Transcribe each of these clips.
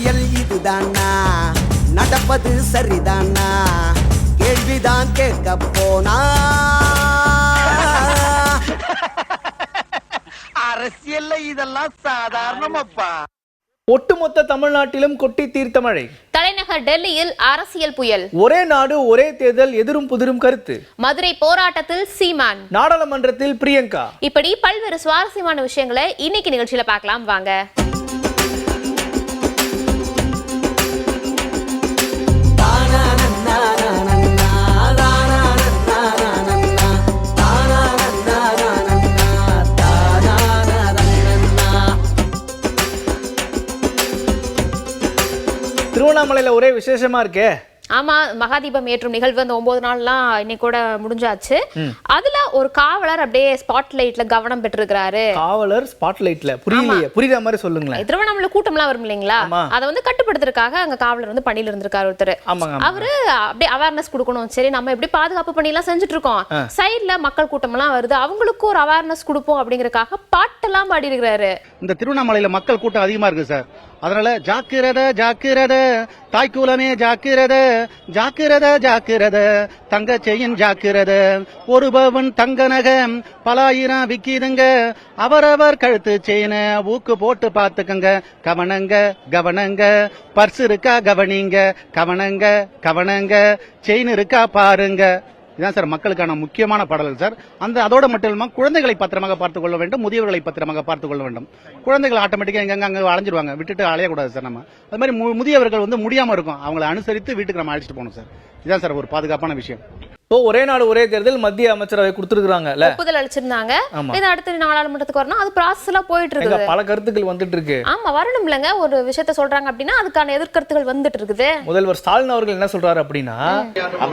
அரசியல் இதுதானா, நடப்பது சரிதானா, கேள்விதான் கேட்க போனா. அரசியல்ல இதெல்லாம் சாதாரணமாப்பா. ஒட்டுமொத்த தமிழ்நாட்டிலும் கொட்டி தீர்த்த மழை. தலைநகர் டெல்லியில் அரசியல் புயல். ஒரே நாடு ஒரே தேர்தல், எதிரும் புதிரும் கருத்து. மதுரை போராட்டத்தில் சீமான், நாடாளுமன்றத்தில் பிரியங்கா. இப்படி பல்வேறு சுவாரஸ்யமான விஷயங்களை இன்னைக்கு நிகழ்ச்சியில பார்க்கலாம் வாங்க. திருவண்ணாமலையில ஒரே விசேஷமா இருக்கே. ஆமா, மகாதீபம் ஏற்றும் நிகழ்வு அந்த 9 நாள்லாம் இன்னைக்கு கூட முடிஞ்சாச்சு. அதுல ஒரு காவலர் அப்படியே ஸ்பாட்லைட்ல கவனம் பெற்றிருக்கிறாரு. காவலர் ஸ்பாட்லைட்ல புரியலையே, புரியுற மாதிரி சொல்லுங்களேன். திருவண்ணாமலை கூட்டம்லாம் வரும் இல்லைங்களா, அதை வந்து கட்டுப்படுத்துறதுக்காக அங்க காவலர் வந்து பணியில இருந்திருக்காரு ஒருத்தர். அவரு அப்படியே அவேர்னஸ் கொடுக்கணும், சரி நம்ம எப்படி பாதுகாப்பு பணி எல்லாம் செஞ்சுட்டு இருக்கோம், சைட்ல மக்கள் கூட்டம் எல்லாம் வருது, அவங்களுக்கும் ஒரு அவேர்னஸ் கொடுப்போம் அப்படிங்கறதுக்காக பாட்டெல்லாம் பாடி இருக்கிறாரு. இந்த திருவண்ணாமலையில மக்கள் கூட்டம் அதிகமா இருக்கு சார். அதனால ஜாக்கிரத ஜாக்கிரத தாய்க்குலமே ஜாக்கிரத ஜாக்கிரத ஜாக்கிரத தங்க செயின் ஜாக்கிரத, ஒரு பவன் தங்க நகம் பலாயிரம் விக்கிதுங்க, அவரவர் கழுத்து செயின ஊக்கு போட்டு பாத்துக்கங்க, கவனங்க கவனங்க, பர்ஸ் இருக்கா கவனிங்க, கவனங்க கவனங்க, செயின் இருக்கா பாருங்க. இதுதான் சார் மக்களுக்கான முக்கியமான பாடல்கள் சார். அதோட மட்டும் இல்லாமல் குழந்தைகளை பத்திரமாக பார்த்துக் கொள்ள வேண்டும், முதியவர்களை பத்திரமாக பார்த்துக் கொள்ள வேண்டும். குழந்தைகள் ஆட்டோமேட்டிக்கா எங்க அங்க அலைஞ்சிருவாங்க, விட்டுட்டு அலையக்கூடாது சார். நம்ம அது மாதிரி முதியவர்கள் வந்து முடியாம இருக்கும், அவங்களை அனுசரித்து வீட்டுக்கு நம்ம அழைச்சிட்டு போகணும் சார். இதுதான் சார் ஒரு பாதுகாப்பான விஷயம். ஒரே நாடு ஒரே தேர்தல் மத்திய அமைச்சரவை கொடுத்திருக்காங்க, ஒப்புதல் அளிச்சிருந்தாங்க. இது அடுத்த நாடாளுமன்றத்துக்கு வரணும், அது ப்ராசஸ் எல்லாம் போயிட்டு இருக்கு. பல கருத்துக்கள் வந்துட்டு இருக்கு. ஆமா, வரணும் இல்லங்க. ஒரு விஷயத்த சொல்றாங்க அப்படின்னா அதுக்கான எதிர்கருத்துகள் வந்துட்டு இருக்குது. முதல்வர் ஸ்டாலின் அவர்கள் என்ன சொல்றாரு அப்படின்னா,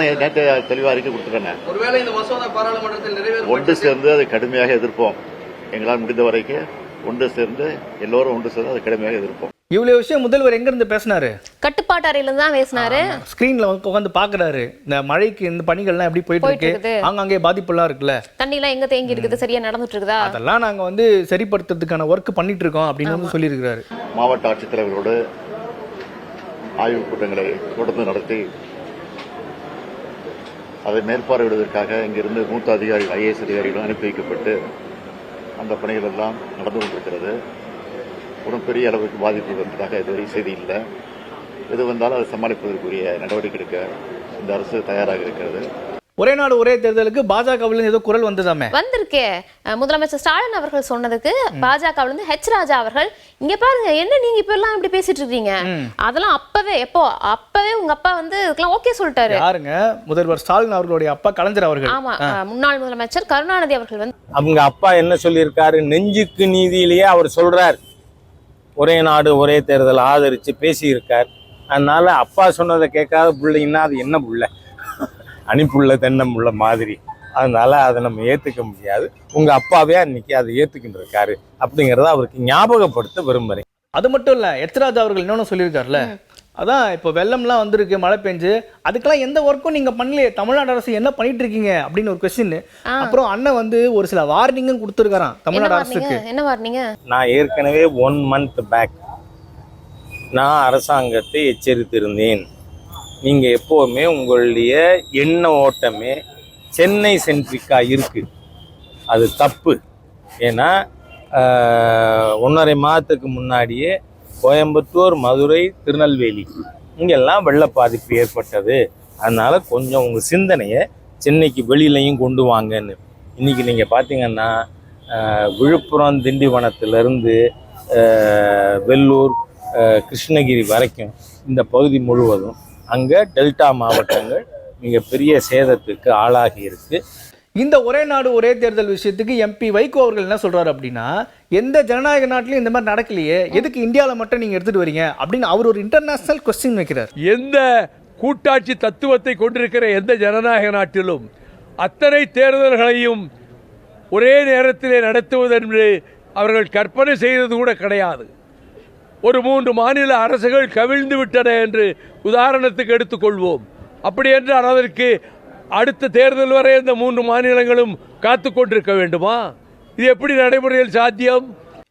நேற்று தெளிவா அறிக்கை கொடுத்துருக்காங்க. ஒருவேளை இந்த மசோதா பாராளுமன்றத்தில் நிறைவேறும், ஒன்று சேர்ந்து அதை கடுமையாக எதிர்ப்போம். எங்களால் முடிந்த வரைக்கும் ஒன்று சேர்ந்து எல்லோரும் ஒன்று சேர்ந்து அதை கடுமையாக எதிர்ப்போம். இவ்வளவு விஷயம் முதல்வர் எங்க இருந்து பேசினாரு? கட்டுப்பாட்டு அறையில இருந்து தான் பேசினாரு. ஸ்கிரீன்ல உட்கார்ந்து பாக்குறாரு இந்த மழைக்கு இந்த பணிகள்லாம் எப்படி போயிட்டு இருக்கு, அங்கங்கே பாதிப்புலாம் இருக்குல்ல, தண்ணி எல்லாம் எங்க தேங்கி இருக்குது, சரியா நடந்துட்டு இருக்குதா, அதெல்லாம் நாங்க வந்து சரிப்படுத்துறதுக்கான ஒர்க் பண்ணிட்டு இருக்கோம் அப்படின்னு சொல்லி இருக்காரு. மாவட்ட ஆட்சித்தலைவர்களோடு ஆய்வுக் கூட்டங்களை தொடர்ந்து நடத்தி அதை மேற்பார்வையிடுவதற்காக இங்கிருந்து மூத்த அதிகாரிகள் ஐஏஎஸ் அதிகாரிகளும் அனுப்பி வைக்கப்பட்டு அந்த பணிகள் எல்லாம் நடந்து கொண்டிருக்கிறது. ஒன்றும் பெரிய அளவுக்கு பாதிப்பு வந்ததாக இதுவரை செய்தி இல்லை. எது வந்தாலும் அதை சமாளிப்பதற்குரிய நடவடிக்கை எடுக்க இந்த அரசு தயாராக இருக்கிறது. ஒரே நாடு ஒரே தேர்தலுக்கு பாஜகவிலிருந்து ஏதோ குரல் வந்ததாமே. வந்திருக்கே, முதலமைச்சர் ஸ்டாலின் அவர்கள் சொன்னதுக்கு பாஜகவிலிருந்து ஹெச் ராஜா அவர்கள், இங்க பாருங்க என்ன நீங்க இப்ப எல்லாம் இப்படி பேசிட்டு இருக்கீங்க, அதெல்லாம் அப்பவே உங்க அப்பா வந்து இதுக்கெல்லாம் ஓகே சொல்லிட்டாரு. யாருங்க? முதல்வர் ஸ்டாலின் அவர்களுடைய அப்பா கலைஞர் அவர்கள். ஆமா, முன்னாள் முதலமைச்சர் கருணாநிதி அவர்கள் வந்து அவங்க அப்பா என்ன சொல்லியிருக்காரு, நெஞ்சுக்கு நீதியிலேயே அவர் சொல்றார், ஒரே நாடு ஒரே தேர்தல் ஆதரிச்சு பேசியிருக்கார். அதனால அப்பா சொன்னதை கேட்காத பிள்ளைங்கன்னா அது என்ன புள்ள, அணிப்புள்ள தென்னம்புள்ள மாதிரி. அதனால அதை நம்ம ஏத்துக்க முடியாது. உங்க அப்பாவே அன்னைக்கு அதை ஏத்துக்கிட்டு இருக்காரு அப்படிங்கறத அவருக்கு ஞாபகப்படுத்த விரும்புறேன். அது மட்டும் இல்ல, எத்ராஜ் அவர்கள் இன்னொன்னு சொல்லியிருக்காருல்ல, அதான் இப்போ வெள்ளம்லாம் வந்திருக்கு, மழை பெஞ்சு, அதுக்கெல்லாம் எந்த ஒர்க்கும் நீங்க பண்ணலையே, தமிழ்நாடு அரசு என்ன பண்ணிட்டு இருக்கீங்க அப்படின்னு ஒரு கொஸ்டின். அப்புறம் அண்ணன் வந்து ஒரு சில வார்னிங்கும் கொடுத்துருக்காராம் தமிழ்நாடு அரசுக்கு. என்ன வார்னிங்? நான் ஏற்கனவே 1 month பேக் நான் அரசாங்கத்தை எச்சரித்திருந்தேன், நீங்க எப்பவுமே உங்களுடைய எண்ண ஓட்டமே சென்னை சென்ட்ரிக்கா இருக்கு, அது தப்பு. ஏன்னா 1.5 மாதத்துக்கு முன்னாடியே கோயம்புத்தூர், மதுரை, திருநெல்வேலி இங்கெல்லாம் வெள்ள பாதிப்பு ஏற்பட்டது. அதனால கொஞ்சம் உங்கள் சிந்தனையை சென்னைக்கு வெளியிலையும் கொண்டு வாங்கன்னு. இன்னைக்கு நீங்கள் பார்த்தீங்கன்னா விழுப்புரம், திண்டிவனத்திலிருந்து வெள்ளூர், கிருஷ்ணகிரி வரைக்கும் இந்த பகுதி முழுவதும் அங்கே டெல்டா மாவட்டங்கள் மிகப்பெரிய சேதத்துக்கு ஆளாகி இருக்கு. இந்த ஒரே நாடு ஒரே தேர்தல் விஷயத்துக்கு எம்பி வைகோ அவர்கள் என்ன சொல்றாரு அப்படின்னா, எந்த ஜனநாயக நாட்டிலும் இந்த மாதிரி நடக்கலையே, எதுக்கு இந்தியாவில் மட்டும் நீங்க எடுத்துட்டு வரீங்க அப்படின்னு அவர் ஒரு இன்டர்நேஷனல் கொஸ்டின் வைக்கிறார். எந்த கூட்டாட்சி தத்துவத்தை கொண்டிருக்கிற எந்த ஜனநாயக நாட்டிலும் அத்தனை தேர்தல்களையும் ஒரே நேரத்திலே நடத்துவதென்று அவர்கள் கற்பனை செய்தது கூட கிடையாது. ஒரு 3 மாநில அரசுகள் கவிழ்ந்து விட்டன என்று உதாரணத்துக்கு எடுத்துக்கொள்வோம். அப்படி என்றால் அதற்கு அடுத்த தேர்தல் வரை இந்த 3 மாநிலங்களும் காத்து கொண்டிருக்க வேண்டுமா? இது எப்படி நடைமுறையில் சாத்தியம்?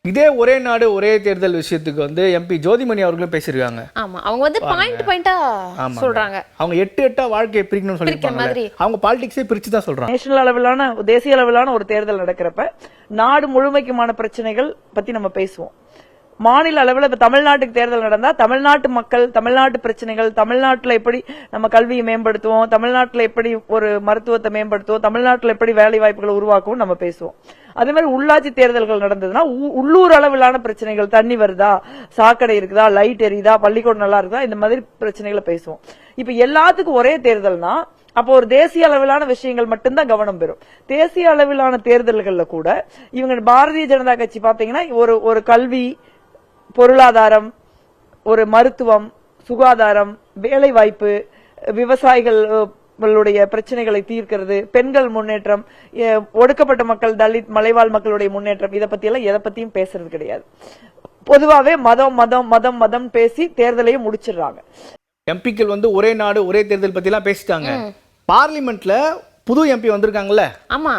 இதே ஒரே நாடு ஒரே தேர்தல் விஷயத்துக்கு வந்து எம்பி ஜோதிமணி அவர்களும் பேசியிருக்காங்க. ஆமா, அவங்க வந்து பாயிண்டா சொல்றாங்க. அவங்க 8 வாழ்க்கையை பிரிக்கணும்னு சொல்லிருக்காங்க. அவங்க பாலிடிக்ஸே பிரிச்சு தான் சொல்றாங்க. நேஷனல் அளவிலான தேசிய அளவிலான ஒரு தேர்தல் நடக்கிறப்ப நாடு முழுமைக்குமான பிரச்சனைகள் பத்தி நம்ம பேசுவோம். மாநில அளவில் இப்ப தமிழ்நாட்டுக்கு தேர்தல் நடந்தா தமிழ்நாட்டு மக்கள், தமிழ்நாட்டு பிரச்சனைகள், தமிழ்நாட்டுல எப்படி நம்ம கல்வியை மேம்படுத்துவோம், தமிழ்நாட்டுல எப்படி ஒரு மருத்துவத்தை மேம்படுத்துவோம், தமிழ்நாட்டுல எப்படி வேலை வாய்ப்புகளை உருவாக்குவோம் நம்ம பேசுவோம். அதே மாதிரி உள்ளாட்சி தேர்தல்கள் நடந்ததுன்னா உள்ளூர் அளவிலான பிரச்சனைகள், தண்ணி வருதா, சாக்கடை இருக்குதா, லைட் எரியுதா, பள்ளிக்கூடம் நல்லா இருக்குதா, இந்த மாதிரி பிரச்சனைகளை பேசுவோம். இப்ப எல்லாத்துக்கும் ஒரே தேர்தல்னா அப்போ ஒரு தேசிய அளவிலான விஷயங்கள் மட்டும்தான் கவனம் பெறும். தேசிய அளவிலான தேர்தல்கள்ல கூட இவங்க பாரதிய ஜனதா கட்சி பாத்தீங்கன்னா ஒரு கல்வி, பொருளாதாரம், ஒரு மருத்துவம், சுகாதாரம், வேலை வாய்ப்பு, விவசாயிகளுடைய பிரச்சனைகளை தீர்க்கிறது, பெண்கள் முன்னேற்றம், ஒடுக்கப்பட்ட மக்கள், தலித், மலைவாழ் மக்களுடைய முன்னேற்றம், இதை பத்தி எல்லாம் எதை பத்தியும் பேசுறது கிடையாது. பொதுவாவே மதம் மதம் மதம் மதம் பேசி தேர்தலையும் முடிச்சிடுறாங்க. எம்பிக்கள் வந்து ஒரே நாடு ஒரே தேர்தல் பத்தி எல்லாம் பேசிட்டாங்க. பார்லிமெண்ட்ல புது எம்பி வந்திருக்காங்கல்ல. ஆமா,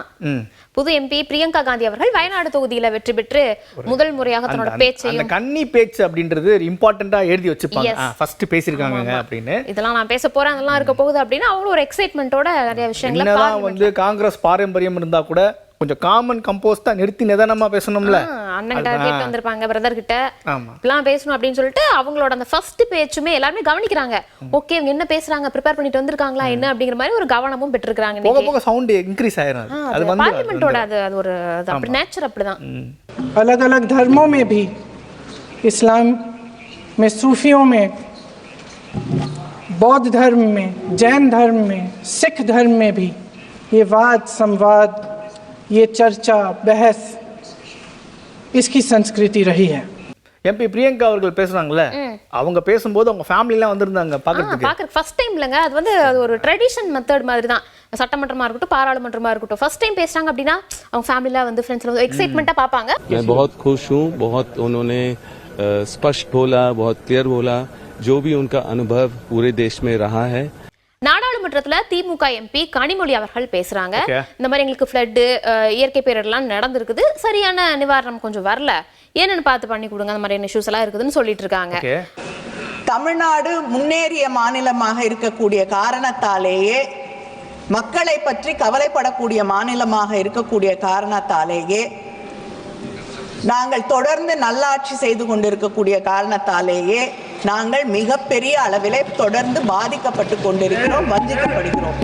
புது எம்பி பிரியங்கா காந்தி அவர்கள் வயநாடு தொகுதியில வெற்றி பெற்று முதல் முறையாக தன்னோட பேச்சையும், அந்த கன்னி பேச்சு அப்படின்றது இம்பார்ட்டண்டா எழுதி வச்சுப்பாங்க. ஃபர்ஸ்ட் பேசிருக்காங்க அப்படின்னு, இதெல்லாம் நான் பேச போறேன், அதெல்லாம் இருக்க போகுது அப்படின்னு அவங்க ஒரு எக்ஸைட்மென்ட்டோட நிறைய விஷயங்களை வந்து காங்கிரஸ் பாரம்பரியம் இருந்தா கூட கொஞ்சம் காமன் கம்போஸ் தான் நிறுத்தி நிதானமா பேசணும்ல. அண்ணன் கிட்ட கேட்டு வந்திருப்பாங்க, பிரதர் கிட்ட இப்பெல்லாம் பேசணும் அப்படின்னு சொல்லிட்டு அவங்களோட அந்த ஃபர்ஸ்ட் பேச்சுமே எல்லாருமே கவனிக்கிறாங்க. ஓகே, இவங்க என்ன பேசுறாங்க, ப்ரிப்பேர் பண்ணிட்டு வந்திருக்காங்களா என்ன அப்படிங்கிற மாதிரி ஒரு கவனமும் பெற்றிருக்காங்க. போக போக சவுண்ட் இன்க்ரீஸ் ஆயிரும். அது வந்து பார்லிமெண்டோட அது ஒரு அப்படி நேச்சர் அப்படிதான். अलग अलग धर्मों में भी, इस्लाम में, सूफियों में, बौद्ध धर्म में, जैन धर्म में, सिख धर्म में भी ये वाद संवाद, ये चर्चा बहस, इसकी संस्कृति रही है. எம்பி பிரியங்கா அவர்கள் பேசுறாங்கல்ல, அவங்க பேசும்போது அவங்க ஃபேமிலி எல்லாம் வந்திருந்தாங்க பாக்குறதுக்கு. ஃபர்ஸ்ட் டைம் இல்லங்க, அது வந்து ஒரு ட்ரெடிஷன் மெத்தட் மாதிரி தான். சட்டமன்றமா இருக்கட்டும், பாராளுமன்றமா இருக்கட்டும், ஃபர்ஸ்ட் டைம் பேசுறாங்க அப்படின்னா அவங்க ஃபேமிலில வந்து ஃப்ரெண்ட்ஸ்ல வந்து எக்ஸைட்மென்ட்டா பாப்பாங்க. मैं बहुत खुश हूं, बहुत उन्होंने स्पष्ट बोला, बहुत क्लियर बोला, जो भी उनका अनुभव पूरे देश में रहा है. நாடாளுமன்றத்துல திமுக எம்பி கனிமொழி அவர்கள் பேசுறாங்க. இந்த மாதிரி எங்களுக்கு ஃப்ளட், இயற்கை பேரிடர்லாம் நடந்திருக்குது, சரியான நிவாரணம் கொஞ்சம் வரல, என்னன்னு பார்த்து பண்ணி கொடுங்க, அந்த மாதிரியான இஷ்யூஸ் எல்லாம் இருக்குதுன்னு சொல்லிட்டு இருக்காங்க. தமிழ்நாடு முன்னேறிய மாநிலமாக இருக்கக்கூடிய காரணத்தாலேயே, மக்களை பற்றி கவலைப்படக்கூடிய மாநிலமாக இருக்கக்கூடிய காரணத்தாலேயே, நாங்கள் தொடர்ந்து நல்லாட்சி செய்து கொண்டிருக்கக்கூடிய காரணத்தாலேயே நாங்கள் மிகப்பெரிய அளவிலே தொடர்ந்து பாதிக்கப்பட்டு கொண்டிருக்கிறோம், வஞ்சிக்கப்படுகிறோம்.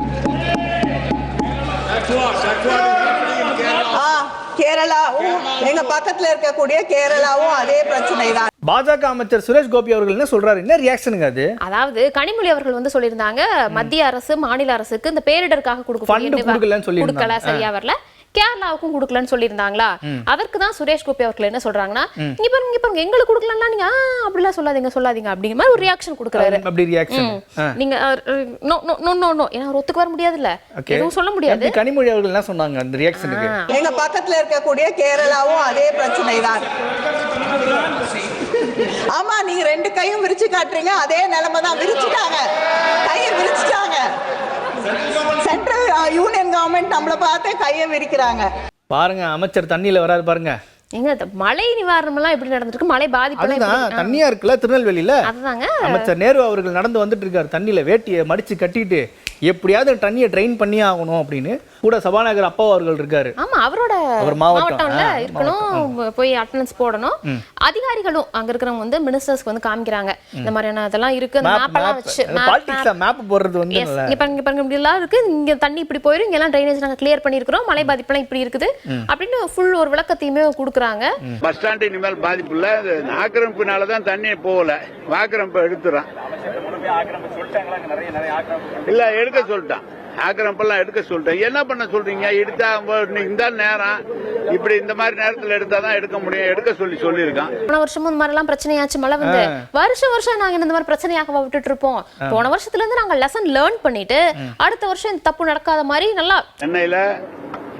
கேரளாவும் எங்க பக்கத்துல இருக்கக்கூடிய கேரளாவும் அதே பிரச்சனை தான். பாஜக அமைச்சர் சுரேஷ் கோபி அவர்கள் என்ன சொல்றாரு, என்ன ரியாக்ஷனுங்க அது? அதாவது கனிமொழி அவர்கள் வந்து சொல்லியிருந்தாங்க, மத்திய அரசு மாநில அரசுக்கு இந்த பேரிடருக்காக கொடுக்கல, சரியா வரல, கேரளாவுக்கும் கொடுக்கலன்னு சொல்லியிருந்தாங்களா. அதற்கு தான் சுரேஷ் கோபி அவர்கள் என்ன சொல்றாங்கன்னா, இங்க பாருங்க எங்களுக்கு கொடுக்கலன்னா நீங்க அப்படிலாம் சொல்லாதீங்க அப்படிங்கிற மாதிரி ஒரு ரியாக்ஷன் கொடுக்கறாரு. அப்படி ரியாக்ஷன் நீங்க நோ நோ நோ நோ, ஏன்னா ஒத்துக்க வர முடியாதுல்ல, எதுவும் சொல்ல முடியாது. கனிமொழி அவர்கள் என்ன சொன்னாங்க அந்த ரியாக்ஷனுக்கு? எங்க பக்கத்துல இருக்கக்கூடிய கேரளாவும் அதே பிரச்சனை தான். ஆமா, நீங்க ரெண்டு கையும் விரிச்சு காட்டுறீங்க, அதே நிலைமை தான். விரிச்சுட்டாங்க, கையை விரிச்சுட்டாங்க. சென்ட்ரல் யூனியன் கவர்மெண்ட் நம்மள பார்த்து கையை விரிக்கிறாங்க. பாருங்க, அமைச்சர் தண்ணியில வராது பாருங்க. எங்க மழை நிவாரணம் எல்லாம் எப்படி நடந்திருக்கு, மழை பாதிப்பு தண்ணியா இருக்குல்ல திருநெல்வேலியில. அதுதாங்க அமைச்சர் நேரு அவர்கள் நடந்து வந்துட்டு இருக்காரு, தண்ணியில வேட்டியை மடிச்சு கட்டிட்டு எப்படியாவது தண்ணியை ட்ரெயின் பண்ணி ஆகணும் அப்படின்னு. கூட சபாநாயகர் அப்பா அவர்கள் இருக்காரு. ஆமா, அவரோட மாவட்டம்ல இருக்கணும், போய் அட்டெண்டன்ஸ் போடணும். அதிகாரிகளும் அங்க இருக்கிறவங்க வந்து மினிஸ்டர்ஸ்க்கு வந்து காமிக்கிறாங்க, இந்த மாதிரியான இதெல்லாம் இருக்கு, அந்த மேப் எல்லாம் வச்சு மேப் போடுறது வந்து இங்க பாருங்க இப்படி எல்லாம் இருக்கு, இங்க தண்ணி இப்படி போயிரும், இங்க எல்லாம் ட்ரைனேஜ் நாங்க கிளியர் பண்ணிருக்கிறோம், மழை பாதிப்பு எல்லாம் இப்படி இருக்குது அப்படின்னு ஃபுல் ஒரு விளக்கத்தையுமே கொடுக்குறாங்க. பஸ் ஸ்டாண்ட் இனிமேல் பாதிப்பு இல்ல, ஆக்கிரமிப்புனாலதான் தண்ணி போகல, ஆக்கிரமிப்பு எடுத்துறான் இல்ல, எடுக்க சொல்லிட்டான், ஆக்கிரமிப்பெல்லாம் எடுக்க சொல்லிட்டேன். என்ன பண்ண சொல்றீங்க? எடுத்தா இந்த நேரம் இப்படி இந்த மாதிரி நேரத்தில் எடுத்தாதான் எடுக்க முடியும், எடுக்க சொல்லியிருக்கான். போன வருஷமும் இந்த மாதிரி எல்லாம் பிரச்சனையாச்சு, மழை வந்து வருஷம் நாங்க இந்த மாதிரி பிரச்சனையாக விட்டுட்டு இருப்போம். போன வருஷத்துல இருந்து நாங்க லெசன் லேர்ன் பண்ணிட்டு அடுத்த வருஷம் இந்த தப்பு நடக்காத மாதிரி நல்லா. சென்னையில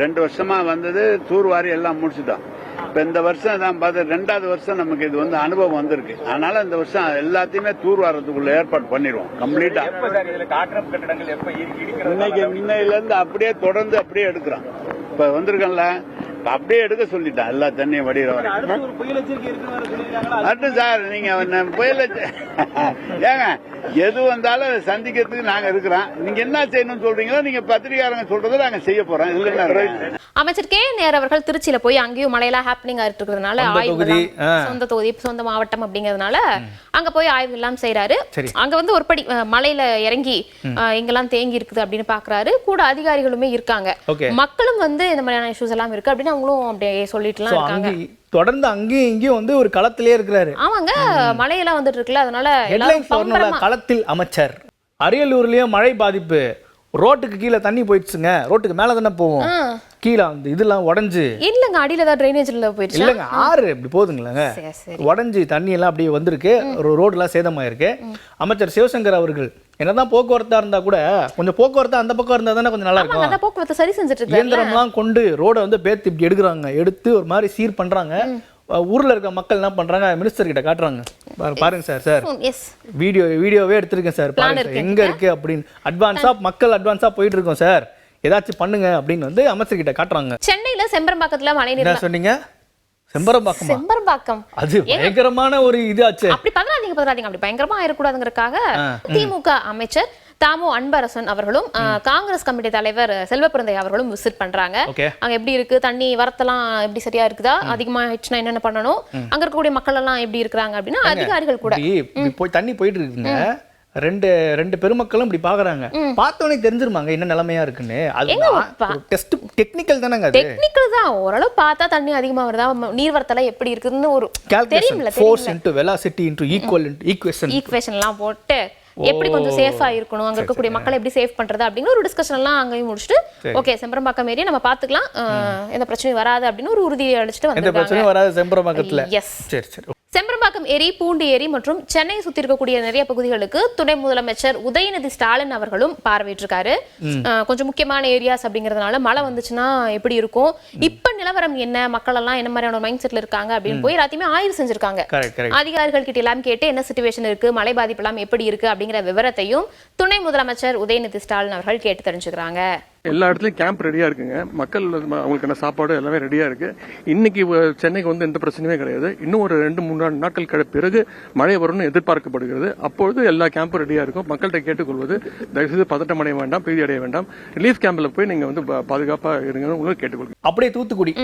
2 வருஷமா வந்தது தூர்வாரி எல்லாம் முடிச்சுட்டோம். இப்ப இந்த வருஷம் தான் பார்த்து 2வது வருஷம் நமக்கு இது வந்து அனுபவம் வந்திருக்கு. அதனால இந்த வருஷம் எல்லாத்தையுமே தூர்வாரத்துக்குள்ள ஏற்பாடு பண்ணிடுவோம் கம்ப்ளீட்டா. இன்னைக்கு முன்னையில இருந்து அப்படியே தொடர்ந்து அப்படியே எடுக்கிறோம். இப்ப வந்திருக்கோம்ல, அப்படியே எடுக்க சொல்லிட்டான் எல்லா தண்ணியும் வடிகிற வரைக்கும். அடுத்து சார் நீங்க புயல் ஏங்க எது வந்தாலும் அதை சந்திக்கிறதுக்கு நாங்க இருக்கிறோம். நீங்க என்ன செய்யணும்னு சொல்றீங்களோ நீங்க பத்திரிகையாளங்க சொல்றதை நாங்க செய்ய போறோம். அமைச்சர் கே நேர் அவர்கள் திருச்சியில போய் அங்கேயும் மழையெல்லாம் ஹாப்பனிங் ஆயிட்டு இருக்கிறதுனால ஆய்வு, சொந்த தொகுதி சொந்த மாவட்டம் அப்படிங்கறதுனால அங்க போய் ஆய்வு எல்லாம் செய்யறாரு. அங்க வந்து ஒரு படி மலையில இறங்கி எங்கெல்லாம் தேங்கி இருக்குது அப்படின்னு பாக்குறாரு. கூட அதிகாரிகளுமே இருக்காங்க, மக்களும் வந்து இந்த மாதிரியான இஷ்யூஸ் எல்லாம் இருக்கு அப்படின்னு அவங்களும் அப்படியே சொல்லிட்டுலாம் இருக்காங்க. தொடர்ந்து அங்கேயும் இங்கேயும் வந்து ஒரு களத்திலே இருக்கிறாரு. ஆமாங்க, மழையெல்லாம் வந்துட்டு இருக்குல்ல, அதனால களத்தில் அமைச்சர். அரியலூர்லயும் மழை பாதிப்பு, ரோட்டுக்கு கீழே தண்ணி போயிடுச்சுங்க. ரோட்டுக்கு மேல தானே போவோம், கீழே வந்து இதெல்லாம் உடஞ்சு இல்லங்க, அடியில தான் டிரைனேஜ்ல போயிடுச்சு. இல்லங்க, ஆறு இப்படி போகுதுங்களங்க, உடஞ்சி தண்ணி எல்லாம் அப்படியே வந்திருக்கு, ரோடு எல்லாம் சேதமாயிருக்கு. அமைச்சர் சிவசங்கர் அவர்கள் என்னதான் போக்குவரத்தா இருந்தா கூட கொஞ்சம் போக்குவரத்து அந்த பக்கம் இருந்தா தானே கொஞ்சம் நல்லா இருக்கும். போக்குவரத்து சரி செஞ்சுட்டு இருக்காங்க. இயந்திரம்லாம் கொண்டு ரோட வந்து பேத்து இப்படி எடுக்கிறாங்க, எடுத்து ஒரு மாதிரி சீர் பண்றாங்க. ஊர்ல இருக்க மக்கள் என்ன பண்றாங்க, மினிஸ்டர் கிட்ட காட்டுறாங்க. பாருங்க சார் வீடியோவே எடுத்திருக்கேன் சார், பாருங்க எங்க இருக்கு அப்படின்னு. அட்வான்ஸா மக்கள் அட்வான்ஸா போயிட்டு இருக்கோம் சார், ஏதாச்சும் பண்ணுங்க அப்படின்னு வந்து அமைச்சர் கிட்ட காட்டுறாங்க. சென்னையில செம்பரம்பாக்கத்துல மழைநீர் சொன்னீங்க, செம்பரம்பாக்கம் அது பயங்கரமான ஒரு இது ஆச்சு. அப்படி பதறாதீங்க, அப்படி பயங்கரமா ஆயிடக்கூடாதுங்கிறதுக்காக திமுக அமைச்சர் தாமு அன்பரசன் அவர்களும் காங்கிரஸ் கமிட்டி தலைவர் செல்வப்பிரந்தை அவர்களும் விசிட் பண்றாங்க. அங்க எப்படி இருக்கு, தண்ணி வரத்தெல்லாம் எப்படி சரியா இருக்குதா, அதிகமா ஆயிடுச்சுன்னா என்னென்ன பண்ணணும், அங்க இருக்கக்கூடிய மக்கள் எல்லாம் எப்படி இருக்காங்க அப்படின்னா அதிகாரிகள் கூட போய் தண்ணி போயிட்டு இருக்குங்க. ரெண்டு பெருமக்களும் இப்படி பாக்குறாங்க, பார்த்தோன்னே தெரிஞ்சிருமாங்க என்ன நிலைமையா இருக்குன்னு. அது டெஸ்ட் டெக்னிக்கல் தானங்க, டெக்னிக்கல் தான். ஓரளவு பார்த்தா தண்ணி அதிகமா வருதா, நீர்வரத்தெல்லாம் எப்படி இருக்குன்னு ஒரு தெரியும்ல, ஃபோர்ஸ் இன்டு வெலாசிட்டி இன்டு ஈக்குவேஷன்லாம் போட்டு எப்படி கொஞ்சம் சேஃபா இருக்கணும், அங்க இருக்கக்கூடிய மக்களை எப்படி சேஃப் பண்றது அப்படிங்கிற ஒரு டிஸ்கஷன் எல்லாம் அங்கேயும் முடிச்சுட்டு ஓகே செம்பரம்பாக்கம் ஏரியா நம்ம பாத்துக்கலாம், எந்த பிரச்சனையும் வராது அப்படின்னு ஒரு உறுதியை அளிச்சுட்டு வந்திருக்காங்க. செம்பரம்பாக்கம் ஏரி, பூண்டி ஏரி மற்றும் சென்னையை சுத்தி இருக்கக்கூடிய நிறைய பகுதிகளுக்கு துணை முதலமைச்சர் உதயநிதி ஸ்டாலின் அவர்களும் பார்வையிட்டிருக்காரு. கொஞ்சம் முக்கியமான ஏரியாஸ் அப்படிங்கறதுனால மழை வந்துச்சுன்னா எப்படி இருக்கும், இப்ப நிலவரம் என்ன, மக்கள் எல்லாம் என்ன மாதிரியான மைண்ட் செட்ல இருக்காங்க அப்படின்னு போய் எல்லாத்தையுமே ஆய்வு செஞ்சிருக்காங்க. அதிகாரிகள் கிட்ட எல்லாம் கேட்டு என்ன சிச்சுவேஷன் இருக்கு, மழை பாதிப்பு எல்லாம் எப்படி இருக்கு அப்படிங்கிற விவரத்தையும் துணை முதலமைச்சர் உதயநிதி ஸ்டாலின் அவர்கள் கேட்டு தெரிஞ்சுக்கிறாங்க. எல்லா இடத்துலயும் கேம்ப் ரெடியா இருக்குங்க, மக்கள் அவங்களுக்கு என்ன சாப்பாடு எல்லாமே ரெடியா இருக்கு. இன்னைக்கு சென்னைக்கு வந்து எந்த பிரச்சனையுமே கிடையாது. இன்னும் ஒரு 2-3 நாட்கள் பிறகு மழை வரும்னு எதிர்பார்க்கப்படுகிறது. அப்பொழுது எல்லா கேம்பும் ரெடியா இருக்கும். மக்கள்கிட்ட கேட்டுக்கொள்வது, தயவுசெய்து பதட்டம் அடைய வேண்டாம், பீதி அடைய வேண்டாம், ரிலீஃப் கேம்ப்ல போய் நீங்க வந்து பாதுகாப்பா இருங்க உங்களுக்கு கேட்டுக்கொள்ளுங்க. அப்படியே தூத்துக்குடி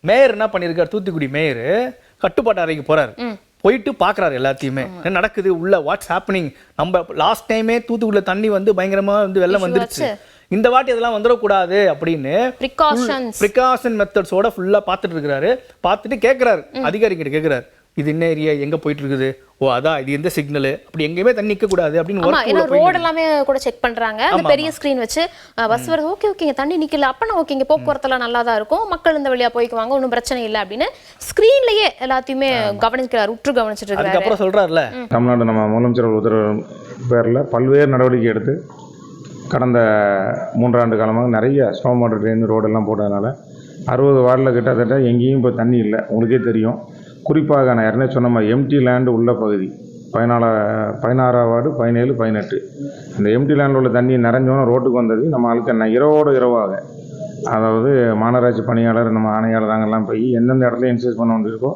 மேயர் என்ன பண்ணிருக்காரு, தூத்துக்குடி மேயர் கட்டுப்பாட்டு அறைக்கு போறாரு, போயிட்டு பாக்குறாரு எல்லாத்தையுமே என்ன நடக்குது உள்ள, வாட்ஸ் ஹேப்பனிங். நம்ம லாஸ்ட் டைமே தூத்துக்குடியில தண்ணி வந்து பயங்கரமா வந்து வெள்ளம் வந்துருச்சு, இந்த வாட்டி அதெல்லாம் வந்துடக்கூடாது அப்படின்னு ப்ரிகாஷன் மெத்தட்ஸோட ஃபுல்லா பார்த்துட்டு இருக்கிறாரு. பார்த்துட்டு கேட்கிறாரு, அதிகாரி கிட்ட கேட்கிறாரு, இது என்ன ஏரியா, எங்க போயிட்டு இருக்குது, ஓ அதான் இது எந்த சிக்னல், அப்படி எங்கேயுமே தண்ணி நிக்க கூடாது அப்படின்னு ரோட் எல்லாமே கூட செக் பண்றாங்க. அந்த பெரிய ஸ்கிரீன் வச்சு பஸ் வருது, ஓகே ஓகே தண்ணி நிக்கல, அப்பனா ஓகே இங்க போக்குவரத்து எல்லாம் நல்லா தான் இருக்கும், மக்கள் இந்த வழியா போய்க்குவாங்க, ஒன்றும் பிரச்சனை இல்லை அப்படின்னு ஸ்கிரீன்லயே எல்லாத்தையுமே கவனிக்கிறார், உற்று கவனிச்சிட்டு இருக்காரு. அதுக்கப்புறம் சொல்றாருல, தமிழ்நாடு நம்ம முதலமைச்சர் உத்தரவு பேர்ல பல்வேறு நடவடிக்கை எடுத்து கடந்த 3 ஆண்டு காலமாக நிறைய ஸ்னோ வாட்டர் ட்ரெயின் ரோடெல்லாம் போட்டதுனால 60 வார்டில் கிட்டத்தட்ட எங்கேயும் இப்போ தண்ணி இல்லை. உங்களுக்கே தெரியும். குறிப்பாக நான் ஏற்கனவே சொன்ன மாதிரி எம்டி லேண்டு உள்ள பகுதி 16 வார்டு, 17, 18 இந்த எம்டி லேண்டில் உள்ள தண்ணி நிறைஞ்சோன்னா ரோட்டுக்கு வந்தது. நம்ம ஆளுக்கு இரவோடு இரவாக, அதாவது மாநகராட்சி பணியாளர், நம்ம ஆணையாளர் நாங்கள்லாம் போய் எந்தெந்த இடத்துல இன்சூரன்ஸ் பண்ண வேண்டியிருக்கோ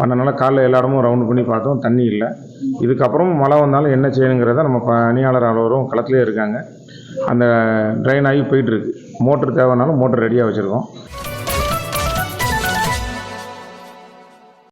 பண்ணனால காலைல எல்லா இடமும் ரவுண்ட் பண்ணி பார்த்தோம், தண்ணி இல்லை. இதுக்கப்புறம் மழை வந்தாலும் என்ன செய்யணுங்கிறத நம்ம பணியாளர் அலுவலரும் களத்திலே இருக்காங்க. அந்த ட்ரைன் ஆகி போயிட்டுருக்கு. மோட்டர் தேவைனாலும் மோட்டர் ரெடியாக வச்சுருக்கோம்.